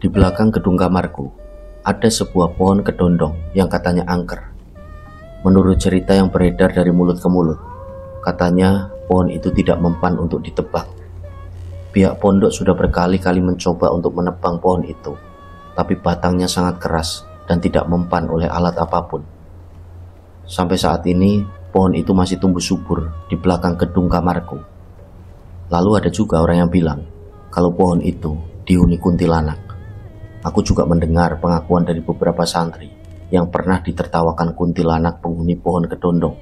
Di belakang gedung kamarku, ada sebuah pohon kedondong yang katanya angker. Menurut cerita yang beredar dari mulut ke mulut, katanya pohon itu tidak mempan untuk ditebang. Pihak pondok sudah berkali-kali mencoba untuk menebang pohon itu, tapi batangnya sangat keras dan tidak mempan oleh alat apapun. Sampai saat ini, pohon itu masih tumbuh subur di belakang gedung kamarku. Lalu ada juga orang yang bilang kalau pohon itu dihuni kuntilanak. Aku juga mendengar pengakuan dari beberapa santri yang pernah ditertawakan kuntilanak penghuni pohon kedondong.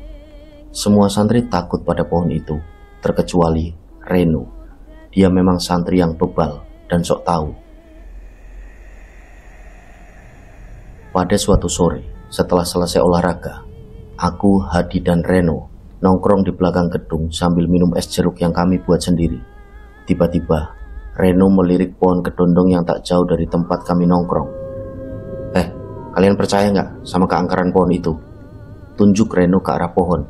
Semua santri takut pada pohon itu, terkecuali Reno. Dia memang santri yang bebal dan sok tahu. Pada suatu sore, setelah selesai olahraga, aku, Hadi, dan Reno nongkrong di belakang gedung sambil minum es jeruk yang kami buat sendiri. Tiba-tiba, Reno melirik pohon kedondong yang tak jauh dari tempat kami nongkrong. Kalian percaya nggak sama keangkeran pohon itu? Tunjuk Reno ke arah pohon.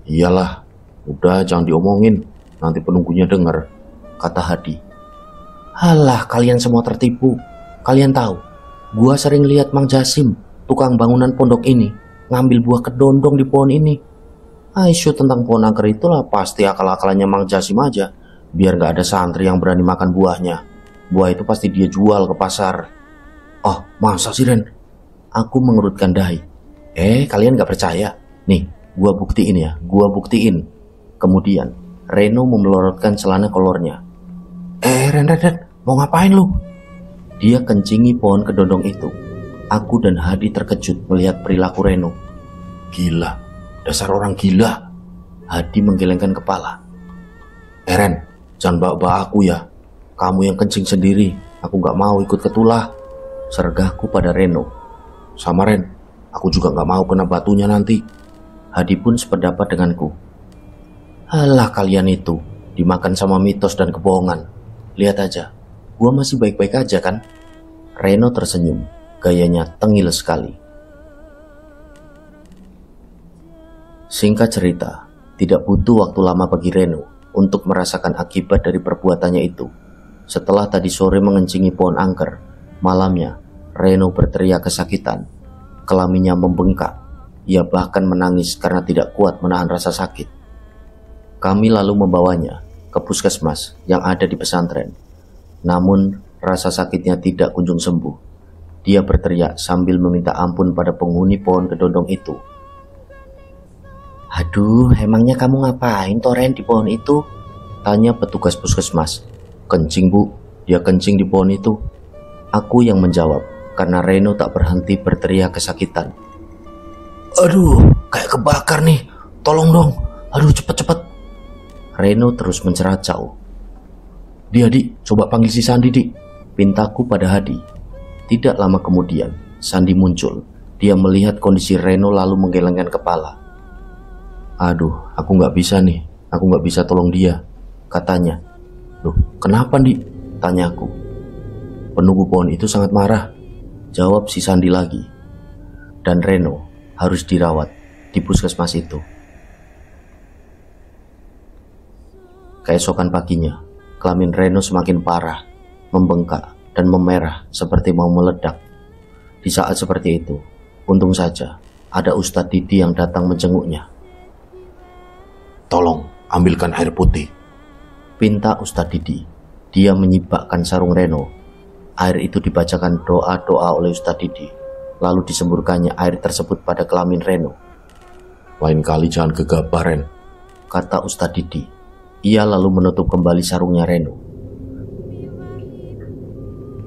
Iyalah, udah jangan diomongin, nanti penunggunya denger, kata Hadi. Halah, kalian semua tertipu. Kalian tahu, gua sering lihat Mang Jasim, tukang bangunan pondok ini, ngambil buah kedondong di pohon ini. Isu tentang pohon angker itulah pasti akal-akalannya Mang Jasim aja, biar gak ada santri yang berani makan buahnya. Buah itu pasti dia jual ke pasar. Oh, masa sih, Ren? Aku mengerutkan dahi. Kalian gak percaya? Nih, gua buktiin ya, gua buktiin. Kemudian, Reno memelorotkan celana kolornya. Ren, mau ngapain lu? Dia kencingi pohon kedondong itu. Aku dan Hadi terkejut melihat perilaku Reno. Gila, dasar orang gila. Hadi menggelengkan kepala. Ren, jangan bawa-bawa aku ya. Kamu yang kencing sendiri. Aku gak mau ikut ketulah, sergahku pada Reno. Sama Ren, aku juga gak mau kena batunya nanti. Hadi pun sependapat denganku. Alah, kalian itu dimakan sama mitos dan kebohongan. Lihat aja, gua masih baik-baik aja kan? Reno tersenyum, gayanya tengil sekali. Singkat cerita, tidak butuh waktu lama bagi Reno untuk merasakan akibat dari perbuatannya itu. Setelah tadi sore mengencingi pohon angker, malamnya Reno berteriak kesakitan. Kelaminnya membengkak. Ia bahkan menangis karena tidak kuat menahan rasa sakit. Kami lalu membawanya ke puskesmas yang ada di pesantren. Namun rasa sakitnya tidak kunjung sembuh. Dia berteriak sambil meminta ampun pada penghuni pohon kedondong itu. Aduh, emangnya kamu ngapain Toren di pohon itu? Tanya petugas puskesmas. Kencing bu, dia kencing di pohon itu. Aku yang menjawab karena Reno tak berhenti berteriak kesakitan. Aduh, kayak kebakar nih, tolong dong, aduh cepet-cepet. Reno terus menceracau. Di, coba panggil si Sandi, Di, pintaku pada Hadi. Tidak lama kemudian, Sandi muncul. Dia melihat kondisi Reno lalu menggelengkan kepala. Aduh, aku gak bisa nih, aku gak bisa tolong dia, katanya. Loh, kenapa, Di? Tanyaku. Penunggu pohon itu sangat marah, jawab si Sandi lagi. Dan Reno harus dirawat di puskesmas itu. Keesokan paginya, kelamin Reno semakin parah, membengkak dan memerah seperti mau meledak. Di saat seperti itu, untung saja ada Ustadz Didi yang datang menjenguknya. Tolong ambilkan air putih, pinta Ustadz Didi. Dia menyibakkan sarung Reno. Air itu dibacakan doa-doa oleh Ustadz Didi, lalu disemburkannya air tersebut pada kelamin Reno. Lain kali jangan gegabah, Ren, kata Ustadz Didi. Ia lalu menutup kembali sarungnya Reno.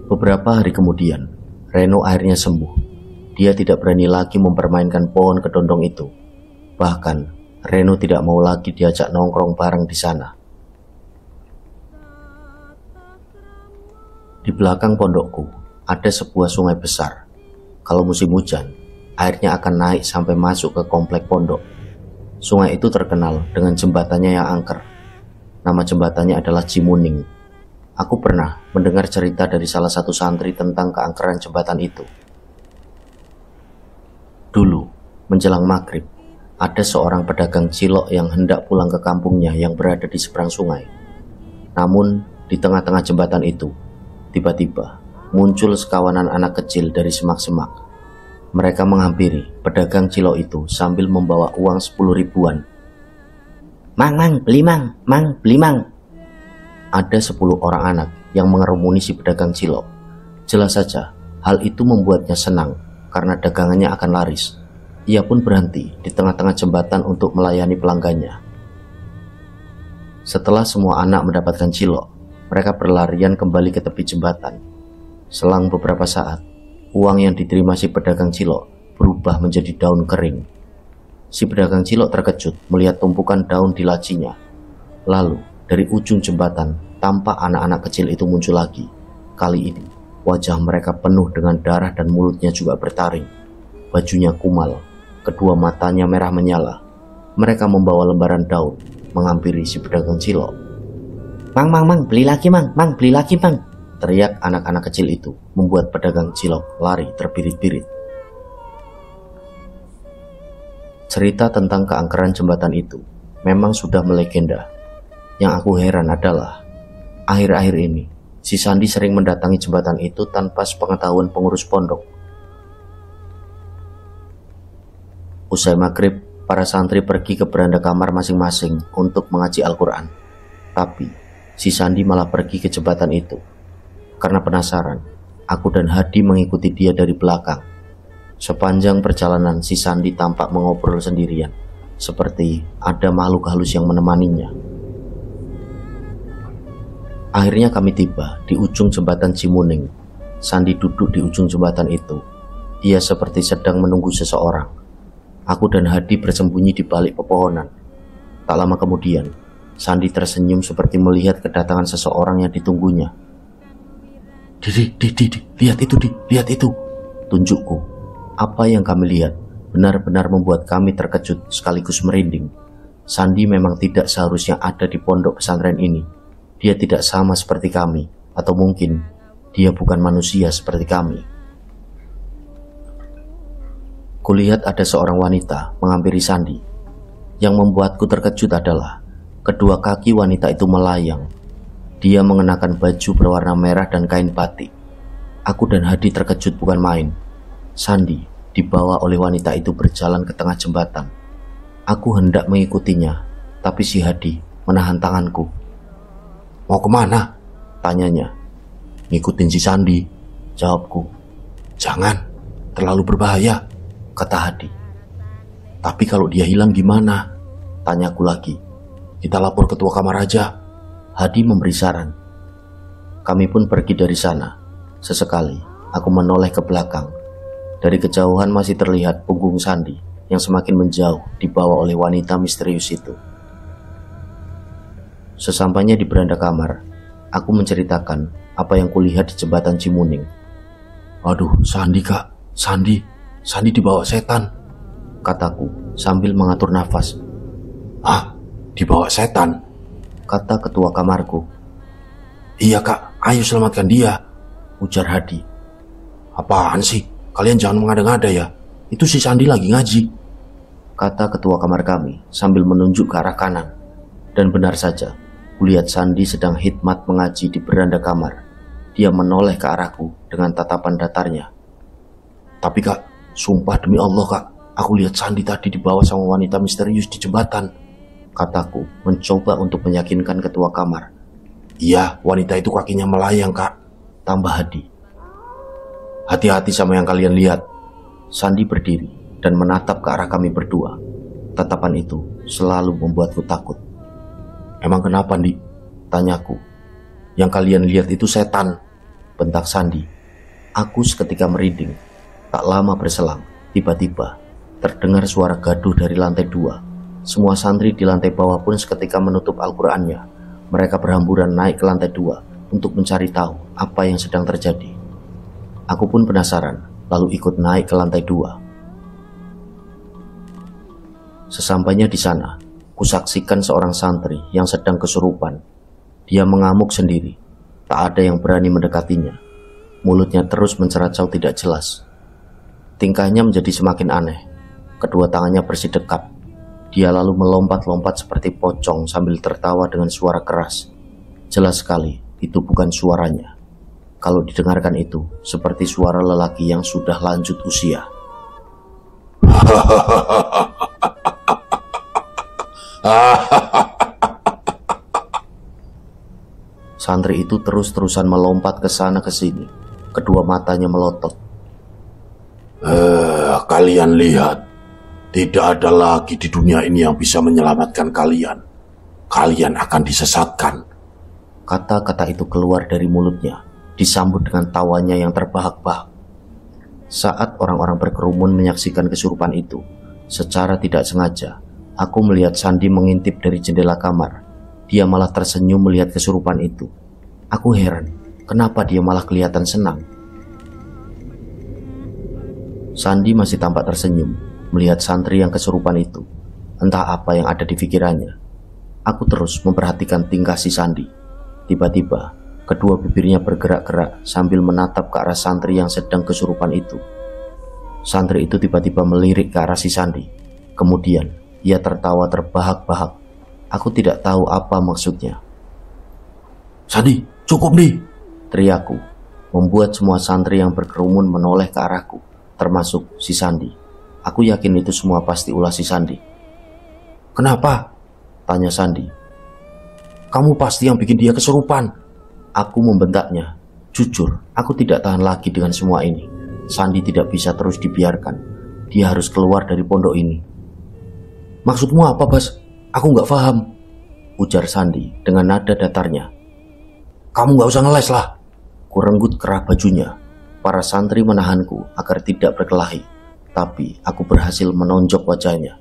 Beberapa hari kemudian, Reno akhirnya sembuh. Dia tidak berani lagi mempermainkan pohon kedondong itu. Bahkan, Reno tidak mau lagi diajak nongkrong bareng di sana. Di belakang pondokku, ada sebuah sungai besar. Kalau musim hujan, airnya akan naik sampai masuk ke komplek pondok. Sungai itu terkenal dengan jembatannya yang angker. Nama jembatannya adalah Cimuning. Aku pernah mendengar cerita dari salah satu santri tentang keangkeran jembatan itu. Dulu, menjelang maghrib, ada seorang pedagang cilok yang hendak pulang ke kampungnya yang berada di seberang sungai. Namun, di tengah-tengah jembatan itu, tiba-tiba muncul sekawanan anak kecil dari semak-semak. Mereka menghampiri pedagang cilok itu sambil membawa uang 10 ribuan. Mang, beli mang, beli mang. Ada 10 orang anak yang mengerumuni si pedagang cilok. Jelas saja, hal itu membuatnya senang karena dagangannya akan laris. Ia pun berhenti di tengah-tengah jembatan untuk melayani pelanggannya. Setelah semua anak mendapatkan cilok, mereka berlarian kembali ke tepi jembatan. Selang beberapa saat, uang yang diterima si pedagang cilok berubah menjadi daun kering. Si pedagang cilok terkejut melihat tumpukan daun di lacinya. Lalu, dari ujung jembatan, tampak anak-anak kecil itu muncul lagi. Kali ini, wajah mereka penuh dengan darah dan mulutnya juga bertaring. Bajunya kumal, kedua matanya merah menyala. Mereka membawa lembaran daun, menghampiri si pedagang cilok. Mang, beli lagi mang, beli lagi mang. Teriak anak-anak kecil itu membuat pedagang cilok lari terbirit-birit. Cerita tentang keangkeran jembatan itu memang sudah melegenda. Yang aku heran adalah akhir-akhir ini si Sandi sering mendatangi jembatan itu tanpa sepengetahuan pengurus pondok. Usai maghrib, para santri pergi ke beranda kamar masing-masing untuk mengaji Al-Quran. Tapi si Sandi malah pergi ke jembatan itu. Karena penasaran, aku dan Hadi mengikuti dia dari belakang. Sepanjang perjalanan si Sandi tampak mengobrol sendirian, seperti ada makhluk halus yang menemaninya. Akhirnya kami tiba di ujung jembatan Cimuning. Sandi duduk di ujung jembatan itu. Ia seperti sedang menunggu seseorang. Aku dan Hadi bersembunyi di balik pepohonan. Tak lama kemudian, Sandi tersenyum seperti melihat kedatangan seseorang yang ditunggunya. Di, lihat itu, tunjukku. Apa yang kami lihat benar-benar membuat kami terkejut sekaligus merinding. Sandi memang tidak seharusnya ada di pondok pesantren ini. Dia tidak sama seperti kami, atau mungkin dia bukan manusia seperti kami. Kulihat ada seorang wanita menghampiri Sandi. Yang membuatku terkejut adalah kedua kaki wanita itu melayang. Dia mengenakan baju berwarna merah dan kain batik. Aku dan Hadi terkejut bukan main. Sandi dibawa oleh wanita itu berjalan ke tengah jembatan. Aku hendak mengikutinya, tapi si Hadi menahan tanganku. Mau kemana? Tanyanya. Ngikutin si Sandi, jawabku. Jangan, terlalu berbahaya, kata Hadi. Tapi kalau dia hilang gimana? Tanyaku lagi. Kita lapor ketua kamar aja. Hadi memberi saran. Kami pun pergi dari sana. Sesekali, aku menoleh ke belakang. Dari kejauhan masih terlihat punggung Sandi yang semakin menjauh dibawa oleh wanita misterius itu. Sesampainya di beranda kamar, aku menceritakan apa yang kulihat di jembatan Cimuning. Aduh, Sandi kak, Sandi dibawa setan, kataku sambil mengatur nafas. Ah, dibawa setan? Kata ketua kamarku. Iya kak, ayo selamatkan dia, ujar Hadi. Apaan sih? Kalian jangan mengada-ngada ya. Itu si Sandi lagi ngaji, kata ketua kamar kami sambil menunjuk ke arah kanan. Dan benar saja, kulihat Sandi sedang hikmat mengaji di beranda kamar. Dia menoleh ke arahku dengan tatapan datarnya. Tapi kak, sumpah demi Allah kak, aku lihat Sandi tadi dibawa sama wanita misterius di jembatan, kataku mencoba untuk meyakinkan ketua kamar. Iya, wanita itu kakinya melayang kak, tambah Hadi. Hati-hati sama yang kalian lihat. Sandi berdiri dan menatap ke arah kami berdua. Tatapan itu selalu membuatku takut. Emang kenapa, Ndi? Tanyaku. Yang kalian lihat itu setan, bentak Sandi. Aku seketika merinding. Tak lama berselang, tiba-tiba terdengar suara gaduh dari lantai 2. Semua santri di lantai bawah pun seketika menutup Al-Qur'annya. Mereka berhamburan naik ke lantai 2 untuk mencari tahu apa yang sedang terjadi. Aku pun penasaran, lalu ikut naik ke lantai 2. Sesampainya di sana, kusaksikan seorang santri yang sedang kesurupan. Dia mengamuk sendiri. Tak ada yang berani mendekatinya. Mulutnya terus menceracau tidak jelas. Tingkahnya menjadi semakin aneh. Kedua tangannya bersidekap. Dia lalu melompat-lompat seperti pocong sambil tertawa dengan suara keras. Jelas sekali, itu bukan suaranya. Kalau didengarkan itu seperti suara lelaki yang sudah lanjut usia. Santri itu terus-terusan melompat ke sana ke sini. Kedua matanya melotot. Kalian lihat, tidak ada lagi di dunia ini yang bisa menyelamatkan kalian. Kalian akan disesatkan. Kata-kata itu keluar dari mulutnya, disambut dengan tawanya yang terbahak-bahak. Saat orang-orang berkerumun menyaksikan kesurupan itu, secara tidak sengaja, aku melihat Sandi mengintip dari jendela kamar. Dia malah tersenyum melihat kesurupan itu. Aku heran, kenapa dia malah kelihatan senang. Sandi masih tampak tersenyum melihat santri yang kesurupan itu. Entah apa yang ada di pikirannya. Aku terus memperhatikan tingkah si Sandi. Tiba-tiba, kedua bibirnya bergerak-gerak sambil menatap ke arah santri yang sedang kesurupan itu. Santri itu tiba-tiba melirik ke arah si Sandi. Kemudian, ia tertawa terbahak-bahak. Aku tidak tahu apa maksudnya. Sandi, cukup nih, teriakku, membuat semua santri yang berkerumun menoleh ke arahku, termasuk si Sandi. Aku yakin itu semua pasti ulah si Sandi. Kenapa? Tanya Sandi. Kamu pasti yang bikin dia kesurupan. Aku membentaknya. Jujur, aku tidak tahan lagi dengan semua ini. Sandi tidak bisa terus dibiarkan. Dia harus keluar dari pondok ini. Maksudmu apa, Bas? Aku nggak paham, ujar Sandi dengan nada datarnya. Kamu nggak usah ngeles lah. Kurenggut kerah bajunya. Para santri menahanku agar tidak berkelahi, tapi aku berhasil menonjok wajahnya.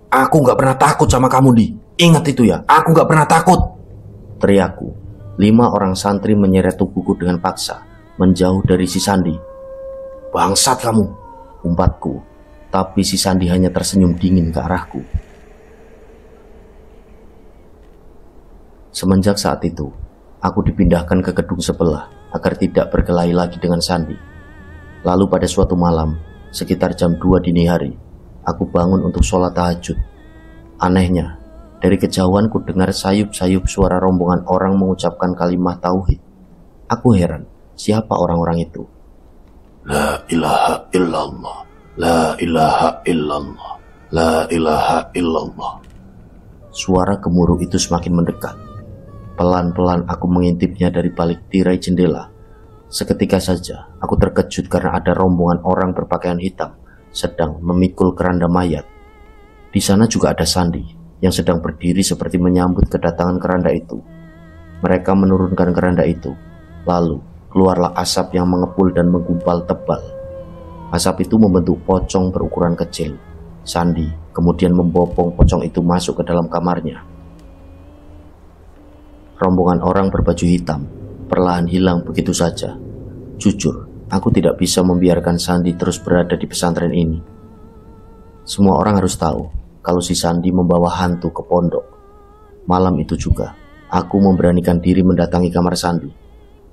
Aku nggak pernah takut sama kamu, Di. Ingat itu ya, aku nggak pernah takut, teriakku. 5 orang santri menyeret tubuhku dengan paksa, menjauh dari si Sandi. Bangsat kamu, umpatku, tapi si Sandi hanya tersenyum dingin ke arahku. Semenjak saat itu, aku dipindahkan ke gedung sebelah agar tidak berkelahi lagi dengan Sandi. Lalu pada suatu malam, sekitar jam 2 dini hari, aku bangun untuk sholat tahajud. Anehnya, dari kejauhan ku dengar sayup-sayup suara rombongan orang mengucapkan kalimat tauhid. Aku heran, siapa orang-orang itu? La ilaha illallah, la ilaha illallah, la ilaha illallah. Suara gemuruh itu semakin mendekat. Pelan-pelan aku mengintipnya dari balik tirai jendela. Seketika saja aku terkejut karena ada rombongan orang berpakaian hitam sedang memikul keranda mayat. Di sana juga ada Sandi yang sedang berdiri seperti menyambut kedatangan keranda itu. Mereka menurunkan keranda itu. Lalu keluarlah asap yang mengepul dan menggumpal tebal. Asap itu membentuk pocong berukuran kecil. Sandi kemudian membopong pocong itu masuk ke dalam kamarnya. Rombongan orang berbaju hitam perlahan hilang begitu saja. Jujur, aku tidak bisa membiarkan Sandi terus berada di pesantren ini. Semua orang harus tahu kalau si Sandi membawa hantu ke pondok. Malam itu juga, aku memberanikan diri mendatangi kamar Sandi.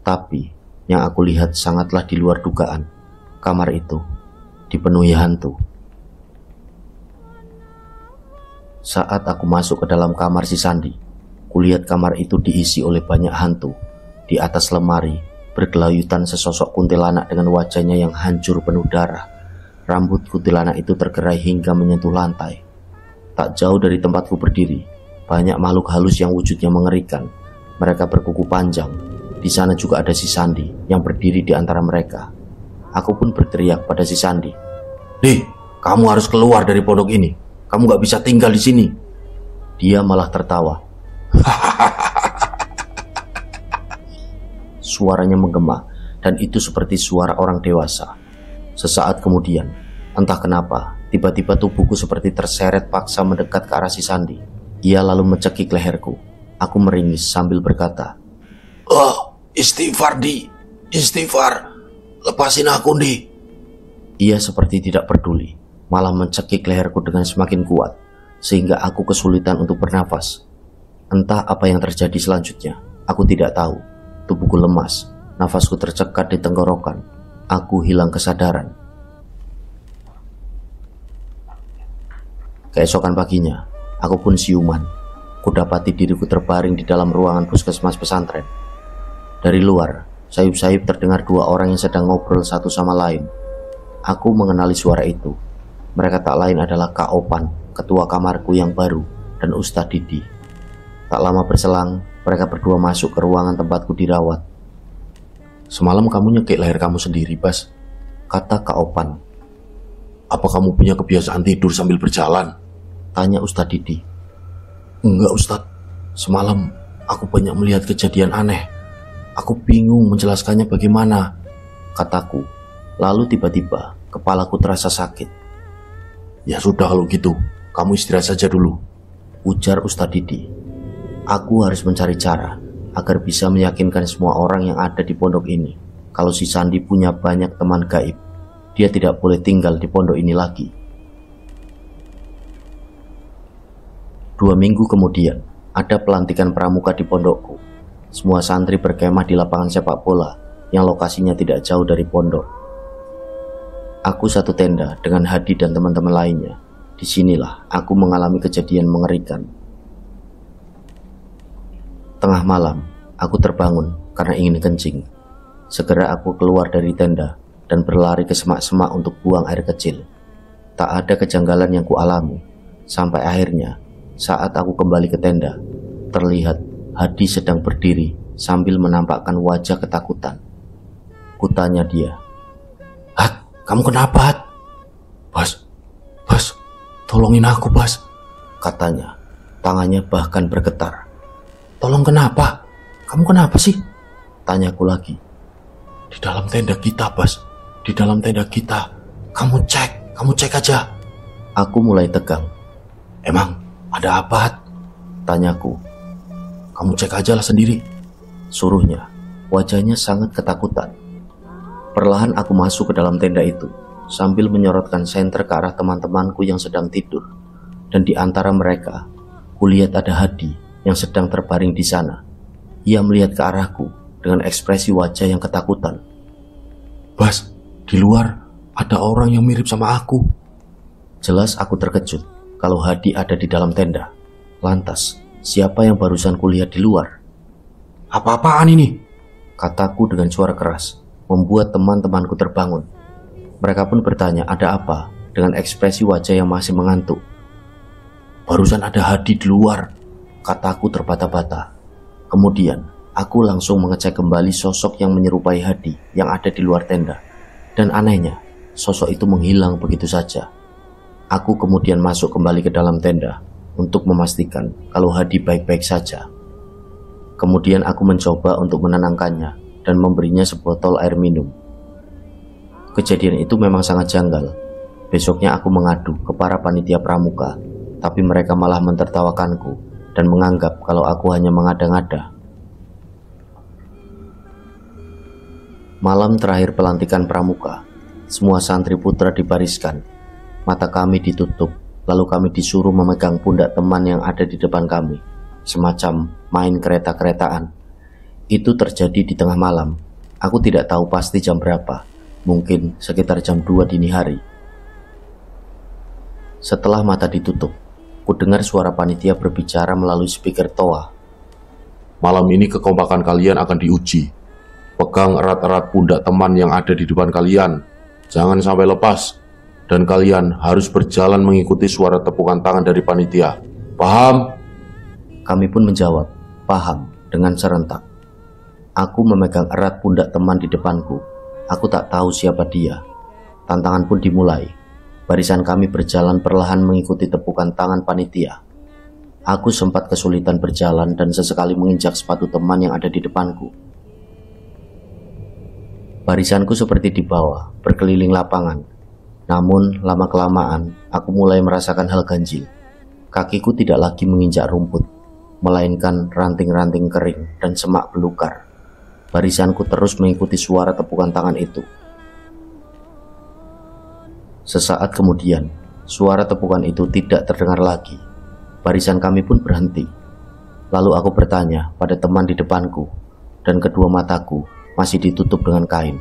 Tapi, yang aku lihat sangatlah di luar dugaan. Kamar itu dipenuhi hantu. Saat aku masuk ke dalam kamar si Sandi, kulihat kamar itu diisi oleh banyak hantu. Di atas lemari bergelayutan sesosok kuntilanak dengan wajahnya yang hancur penuh darah. Rambut kuntilanak itu tergerai hingga menyentuh lantai. Tak jauh dari tempatku berdiri, banyak makhluk halus yang wujudnya mengerikan. Mereka berkuku panjang. Di sana juga ada si Sandi yang berdiri di antara mereka. Aku pun berteriak pada si Sandi, "Di, kamu harus keluar dari pondok ini. Kamu gak bisa tinggal di sini." Dia malah tertawa. Suaranya menggema dan itu seperti suara orang dewasa. Sesaat kemudian, entah kenapa, tiba-tiba tubuhku seperti terseret paksa mendekat ke arah si Sandi. Ia lalu mencekik leherku. Aku meringis sambil berkata, "Oh, istighfar, Di. Istighfar. Lepasin aku, Di." Ia seperti tidak peduli, malah mencekik leherku dengan semakin kuat, sehingga aku kesulitan untuk bernafas. Entah apa yang terjadi selanjutnya, aku tidak tahu. Tubuhku lemas, nafasku tercekat di tenggorokan. Aku hilang kesadaran. Keesokan paginya, aku pun siuman. Kudapati diriku terbaring di dalam ruangan puskesmas pesantren. Dari luar, sayup-sayup terdengar dua orang yang sedang ngobrol satu sama lain. Aku mengenali suara itu. Mereka tak lain adalah Kak Opan, ketua kamarku yang baru, dan Ustadz Didi. Tak lama berselang, mereka berdua masuk ke ruangan tempatku dirawat. "Semalam kamu nyekik leher kamu sendiri, Bas," kata Kak Opan. "Apa kamu punya kebiasaan tidur sambil berjalan?" tanya Ustadz Didi. "Enggak, Ustadz. Semalam aku banyak melihat kejadian aneh. Aku bingung menjelaskannya bagaimana," kataku. Lalu tiba-tiba kepalaku terasa sakit. "Ya sudah kalau gitu, kamu istirahat saja dulu," ujar Ustadz Didi. Aku harus mencari cara agar bisa meyakinkan semua orang yang ada di pondok ini kalau si Sandi punya banyak teman gaib. Dia tidak boleh tinggal di pondok ini lagi. 2 minggu kemudian, ada pelantikan pramuka di pondokku. Semua santri berkemah di lapangan sepak bola yang lokasinya tidak jauh dari pondok. Aku satu tenda dengan Hadi dan teman-teman lainnya. Disinilah aku mengalami kejadian mengerikan. Tengah malam, aku terbangun karena ingin kencing. Segera aku keluar dari tenda dan berlari ke semak-semak untuk buang air kecil. Tak ada kejanggalan yang kualami, sampai akhirnya saat aku kembali ke tenda, terlihat Hadi sedang berdiri sambil menampakkan wajah ketakutan. Kutanya dia, "Hat, kamu kenapa, Hat?" Bas, tolongin aku, Bas," katanya. Tangannya bahkan bergetar. "Tolong kenapa? Kamu kenapa sih?" tanyaku lagi. Di dalam tenda kita, Bas. Di dalam tenda kita. Kamu cek aja." Aku mulai tegang. "Emang ada apa, Hat?" tanyaku. "Kamu cek aja lah sendiri," suruhnya. Wajahnya sangat ketakutan. Perlahan aku masuk ke dalam tenda itu, sambil menyorotkan senter ke arah teman-temanku yang sedang tidur. Dan di antara mereka, kulihat ada Hadi yang sedang terbaring di sana. Ia melihat ke arahku dengan ekspresi wajah yang ketakutan. "Bas, di luar ada orang yang mirip sama aku." Jelas aku terkejut kalau Hadi ada di dalam tenda. Lantas, siapa yang barusan kulihat di luar? "Apa-apaan ini?" kataku dengan suara keras, membuat teman-temanku terbangun. Mereka pun bertanya ada apa dengan ekspresi wajah yang masih mengantuk. "Barusan ada Hadi di luar," kataku terbata-bata. Kemudian, aku langsung mengecek kembali sosok yang menyerupai Hadi yang ada di luar tenda. Dan anehnya, sosok itu menghilang begitu saja. Aku kemudian masuk kembali ke dalam tenda untuk memastikan kalau Hadi baik-baik saja. Kemudian aku mencoba untuk menenangkannya dan memberinya sebotol air minum. Kejadian itu memang sangat janggal. Besoknya aku mengadu ke para panitia pramuka, tapi mereka malah mentertawakanku dan menganggap kalau aku hanya mengada-ngada. Malam terakhir pelantikan pramuka, semua santri putra dibariskan. Mata kami ditutup, lalu kami disuruh memegang pundak teman yang ada di depan kami, semacam main kereta-keretaan. Itu terjadi di tengah malam. Aku tidak tahu pasti jam berapa, mungkin sekitar jam 2 dini hari. Setelah mata ditutup, ku dengar suara panitia berbicara melalui speaker toa. "Malam ini kekompakan kalian akan diuji. Pegang erat-erat pundak teman yang ada di depan kalian. Jangan sampai lepas. Dan kalian harus berjalan mengikuti suara tepukan tangan dari panitia. Paham?" Kami pun menjawab, paham, dengan serentak. Aku memegang erat pundak teman di depanku. Aku tak tahu siapa dia. Tantangan pun dimulai. Barisan kami berjalan perlahan mengikuti tepukan tangan panitia. Aku sempat kesulitan berjalan dan sesekali menginjak sepatu teman yang ada di depanku. Barisanku seperti di bawah, berkeliling lapangan. Namun, lama-kelamaan, aku mulai merasakan hal ganjil. Kakiku tidak lagi menginjak rumput, melainkan ranting-ranting kering dan semak belukar. Barisanku terus mengikuti suara tepukan tangan itu. Sesaat kemudian, suara tepukan itu tidak terdengar lagi. Barisan kami pun berhenti. Lalu aku bertanya pada teman di depanku, dan kedua mataku masih ditutup dengan kain.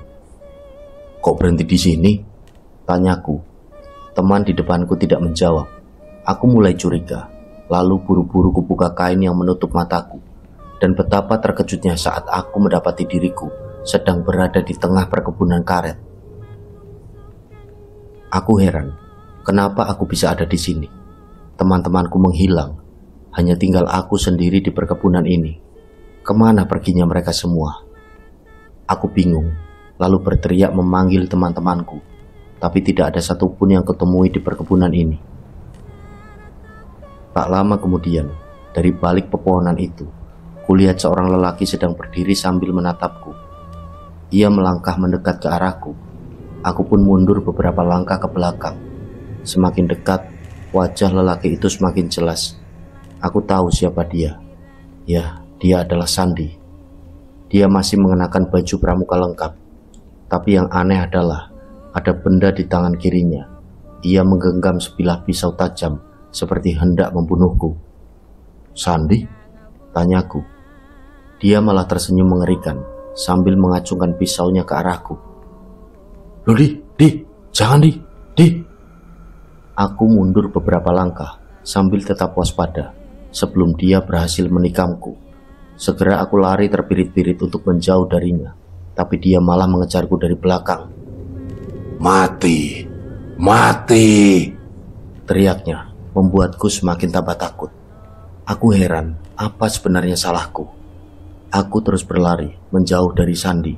"Kok berhenti di sini?" tanyaku. Teman di depanku tidak menjawab. Aku mulai curiga, lalu buru-buru kubuka kain yang menutup mataku. Dan betapa terkejutnya saat aku mendapati diriku sedang berada di tengah perkebunan karet. Aku heran, kenapa aku bisa ada di sini. Teman-temanku menghilang, hanya tinggal aku sendiri di perkebunan ini. Kemana perginya mereka semua? Aku bingung, lalu berteriak memanggil teman-temanku, tapi tidak ada satupun yang kutemui di perkebunan ini. Tak lama kemudian, dari balik pepohonan itu, kulihat seorang lelaki sedang berdiri sambil menatapku. Ia melangkah mendekat ke arahku. Aku pun mundur beberapa langkah ke belakang. Semakin dekat, wajah lelaki itu semakin jelas. Aku tahu siapa dia. Ya, dia adalah Sandi. Dia masih mengenakan baju pramuka lengkap. Tapi yang aneh adalah, ada benda di tangan kirinya. Ia menggenggam sebilah pisau tajam, seperti hendak membunuhku. Sandi? Tanyaku. Dia malah tersenyum mengerikan, sambil mengacungkan pisaunya ke arahku. Loh di, jangan di. Aku mundur beberapa langkah, sambil tetap waspada, sebelum dia berhasil menikamku. Segera aku lari terbirit-birit untuk menjauh darinya, tapi dia malah mengejarku dari belakang. Mati, teriaknya, membuatku semakin tambah takut. Aku heran, apa sebenarnya salahku? Aku terus berlari, menjauh dari Sandi.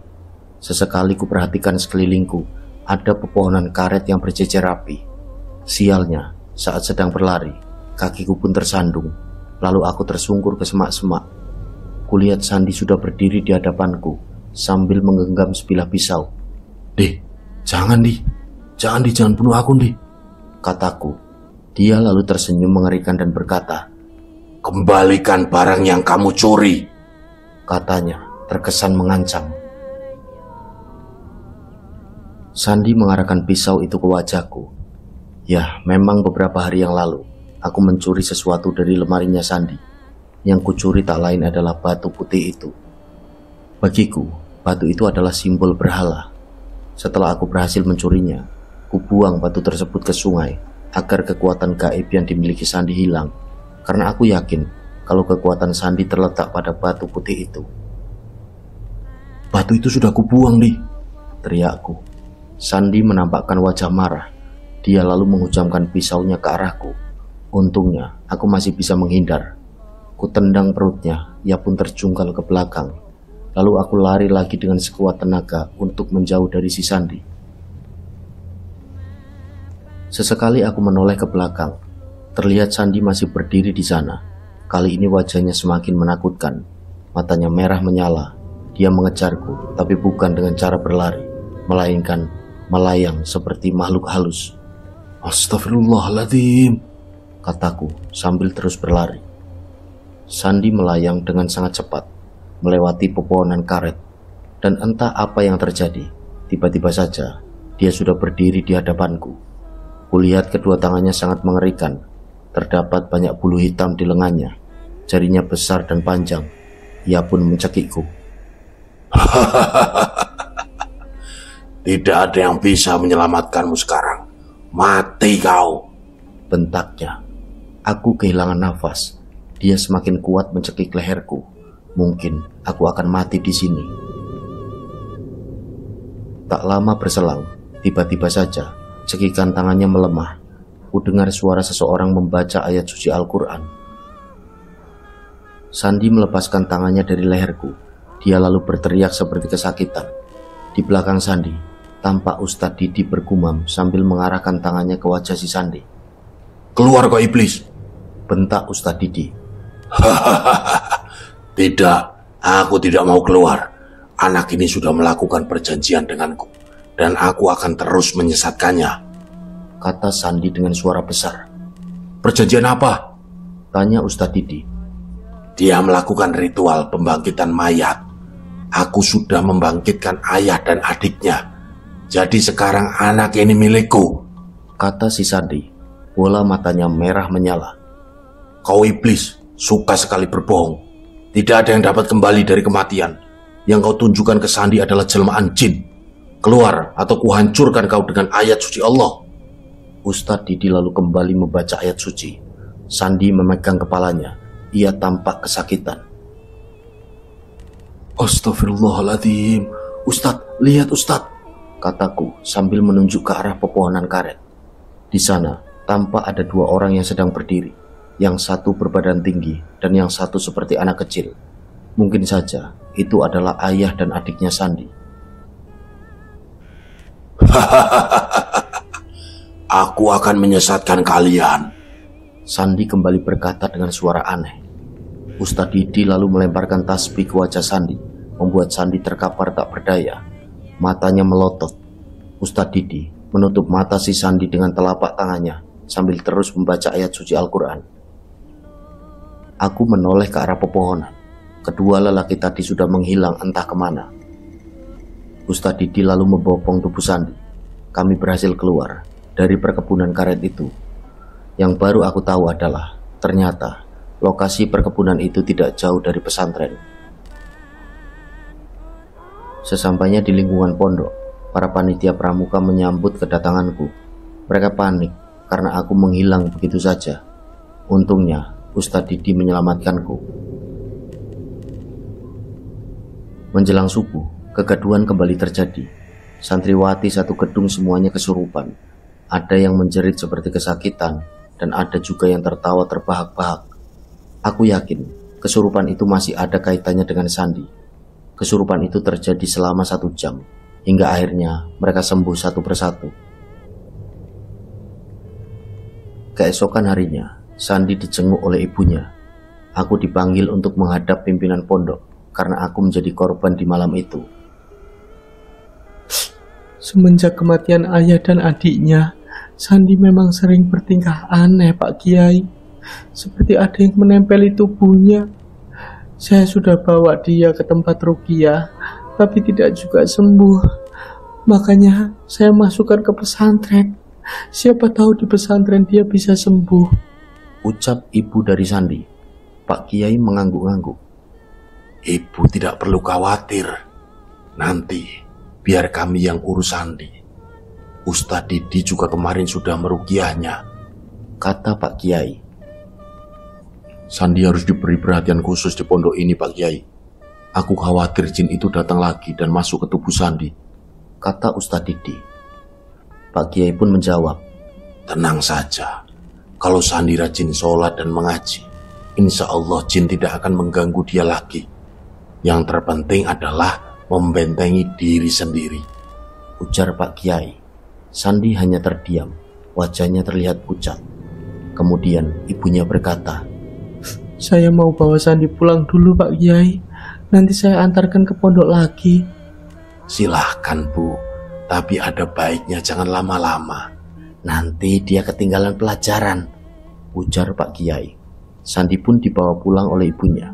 Sesekali ku perhatikan sekelilingku, ada pepohonan karet yang berjejer rapi. Sialnya, saat sedang berlari, kakiku pun tersandung. Lalu aku tersungkur ke semak-semak. Kulihat Sandi sudah berdiri di hadapanku, sambil menggenggam sebilah pisau. Jangan bunuh aku, Di, kataku. Dia lalu tersenyum mengerikan dan berkata, kembalikan barang yang kamu curi, katanya, terkesan mengancam. Sandi mengarahkan pisau itu ke wajahku. Ya, memang beberapa hari yang lalu, aku mencuri sesuatu dari lemarinya Sandi. Yang kucuri tak lain adalah batu putih itu. Bagiku, batu itu adalah simbol berhala. Setelah aku berhasil mencurinya, ku buang batu tersebut ke sungai, agar kekuatan gaib yang dimiliki Sandi hilang. Karena aku yakin, kalau kekuatan Sandi terletak pada batu putih itu. Batu itu sudah kubuang, Di, teriakku. Sandi menampakkan wajah marah. Dia lalu menghujamkan pisaunya ke arahku. Untungnya, aku masih bisa menghindar. Ku tendang perutnya, ia pun terjungkal ke belakang. Lalu aku lari lagi dengan sekuat tenaga untuk menjauh dari si Sandi. Sesekali aku menoleh ke belakang. Terlihat Sandi masih berdiri di sana. Kali ini wajahnya semakin menakutkan. Matanya merah menyala. Dia mengejarku, tapi bukan dengan cara berlari, melainkan melayang seperti makhluk halus. Astagfirullahaladzim, kataku sambil terus berlari. Sandi melayang dengan sangat cepat, melewati pepohonan karet, dan entah apa yang terjadi. Tiba-tiba saja, dia sudah berdiri di hadapanku. Kulihat kedua tangannya sangat mengerikan. Terdapat banyak bulu hitam di lengannya. Jarinya besar dan panjang. Ia pun mencekikku. Tidak ada yang bisa menyelamatkanmu sekarang. Mati kau, bentaknya. Aku kehilangan nafas. Dia semakin kuat mencekik leherku. Mungkin aku akan mati di sini. Tak lama berselang, tiba-tiba saja cekikan tangannya melemah. Ku dengar suara seseorang membaca ayat suci Al-Quran. Sandi melepaskan tangannya dari leherku. Dia lalu berteriak seperti kesakitan. Di belakang Sandi, tampak Ustadz Didi bergumam sambil mengarahkan tangannya ke wajah si Sandi. Keluar kau iblis, bentak Ustadz Didi. Tidak, aku tidak mau keluar. Anak ini sudah melakukan perjanjian denganku, dan aku akan terus menyesatkannya, kata Sandi dengan suara besar. Perjanjian apa? Tanya Ustadz Didi. Dia melakukan ritual pembangkitan mayat. Aku sudah membangkitkan ayah dan adiknya. Jadi sekarang anak ini milikku, kata si Sandi. Bola matanya merah menyala. Kau iblis, suka sekali berbohong. Tidak ada yang dapat kembali dari kematian. Yang kau tunjukkan ke Sandi adalah jelmaan jin. Keluar atau kuhancurkan kau dengan ayat suci Allah. Ustadz Didi lalu kembali membaca ayat suci. Sandi memegang kepalanya. Ia tampak kesakitan. Astagfirullahaladzim. "Ustadz, lihat Ustadz," kataku sambil menunjuk ke arah pepohonan karet. Di sana tampak ada dua orang yang sedang berdiri, yang satu berbadan tinggi dan yang satu seperti anak kecil. Mungkin saja itu adalah ayah dan adiknya Sandi. Aku akan menyesatkan kalian. Sandi kembali berkata dengan suara aneh. Ustadz Didi lalu melemparkan tasbih ke wajah Sandi, membuat Sandi terkapar tak berdaya. Matanya melotot. Ustadz Didi menutup mata si Sandi dengan telapak tangannya sambil terus membaca ayat suci Al-Quran. Aku menoleh ke arah pepohonan. Kedua lelaki tadi sudah menghilang entah kemana. Ustadz Didi lalu membopong tubuh Sandi. Kami berhasil keluar dari perkebunan karet itu. Yang baru aku tahu adalah ternyata lokasi perkebunan itu tidak jauh dari pesantren. Sesampainya di lingkungan pondok, para panitia pramuka menyambut kedatanganku. Mereka panik karena aku menghilang begitu saja. Untungnya Ustadz Didi menyelamatkanku. Menjelang subuh, kegaduhan kembali terjadi. Santriwati satu gedung semuanya kesurupan. Ada yang menjerit seperti kesakitan, dan ada juga yang tertawa terbahak-bahak. Aku yakin kesurupan itu masih ada kaitannya dengan Sandi. Kesurupan itu terjadi selama 1 jam, hingga akhirnya mereka sembuh satu persatu. Keesokan harinya, Sandi dijenguk oleh ibunya. Aku dipanggil untuk menghadap pimpinan pondok, karena aku menjadi korban di malam itu. Semenjak kematian ayah dan adiknya, Sandi memang sering bertingkah aneh, Pak Kiai. Seperti ada yang menempeli tubuhnya. Saya sudah bawa dia ke tempat ruqyah, tapi tidak juga sembuh. Makanya saya masukkan ke pesantren. Siapa tahu di pesantren dia bisa sembuh, ucap ibu dari Sandi. Pak Kiai mengangguk-angguk. Ibu tidak perlu khawatir. Nanti biar kami yang urus Sandi. Ustadz Didi juga kemarin sudah meruqyahnya, kata Pak Kiai. Sandi harus diberi perhatian khusus di pondok ini, Pak Kiai. Aku khawatir jin itu datang lagi dan masuk ke tubuh Sandi, kata Ustadz Didi. Pak Kiai pun menjawab, tenang saja. Kalau Sandi rajin sholat dan mengaji, insya Allah jin tidak akan mengganggu dia lagi. Yang terpenting adalah membentengi diri sendiri, ujar Pak Kiai. Sandi hanya terdiam, wajahnya terlihat pucat. Kemudian ibunya berkata, saya mau bawa Sandi pulang dulu, Pak Kiai. Nanti saya antarkan ke pondok lagi. Silahkan, Bu. Tapi ada baiknya jangan lama-lama. Nanti dia ketinggalan pelajaran, ujar Pak Kiai. Sandi pun dibawa pulang oleh ibunya.